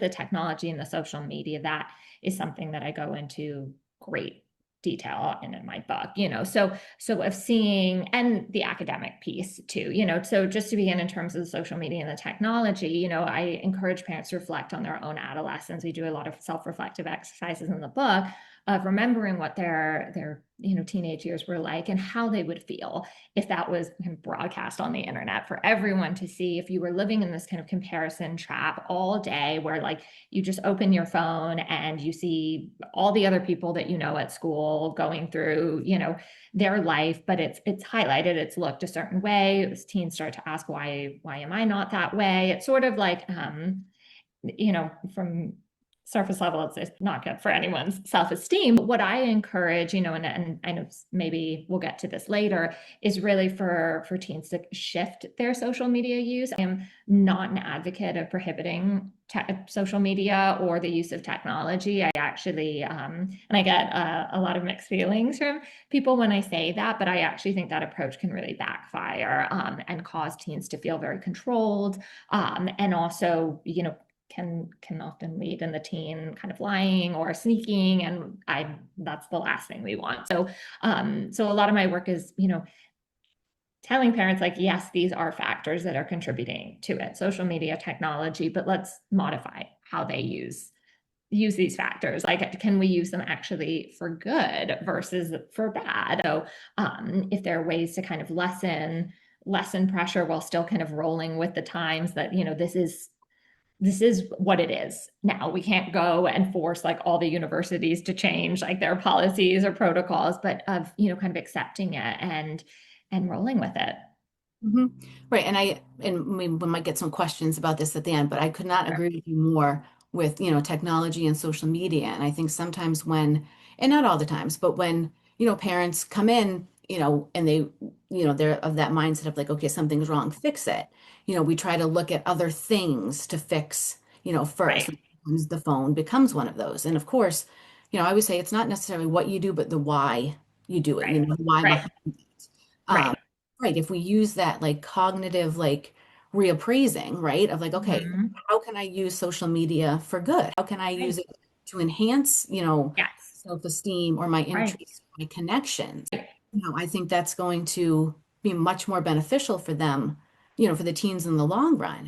with the technology and the social media, that is something that I go into great detail in my book, so of seeing, and the academic piece too, so just to begin in terms of the social media and the technology, I encourage parents to reflect on their own adolescence. We do a lot of self-reflective exercises in the book of remembering what their teenage years were like and how they would feel if that was broadcast on the internet for everyone to see. If you were living in this kind of comparison trap all day where like you just open your phone and you see all the other people that at school going through their life, but it's highlighted, it's looked a certain way. As teens start to ask, why am I not that way? It's sort of like from surface level, it's not good for anyone's self-esteem. But what I encourage, and I know maybe we'll get to this later, is really for teens to shift their social media use. I am not an advocate of prohibiting social media or the use of technology. I actually, and I get a lot of mixed feelings from people when I say that, but I actually think that approach can really backfire and cause teens to feel very controlled, and also, can often lead in the teen kind of lying or sneaking, and that's the last thing we want. So a lot of my work is telling parents, like, yes, these are factors that are contributing to it, social media, technology, but let's modify how they use these factors. Like, can we use them actually for good versus for bad? So if there are ways to kind of lessen pressure while still kind of rolling with the times, that this is what it is now. We can't go and force like all the universities to change like their policies or protocols, but of, kind of accepting it and rolling with it. hmm Right. We might get some questions about this at the end, but I could not Sure. agree with you more with, technology and social media. And I think sometimes and not all the times, but when, parents come in, and they're of that mindset of like, okay, something's wrong, fix it. We try to look at other things to fix, first. Right. And sometimes the phone becomes one of those. And of course, I always say it's not necessarily what you do, but the why you do it, Right. the why Right. behind it. Right. Right. If we use that like cognitive, like reappraising, right? Of like, okay, Mhm. how can I use social media for good? How can I Right. use it to enhance, Yes. self-esteem or my Right. interests, my connections? I think that's going to be much more beneficial for them, for the teens in the long run.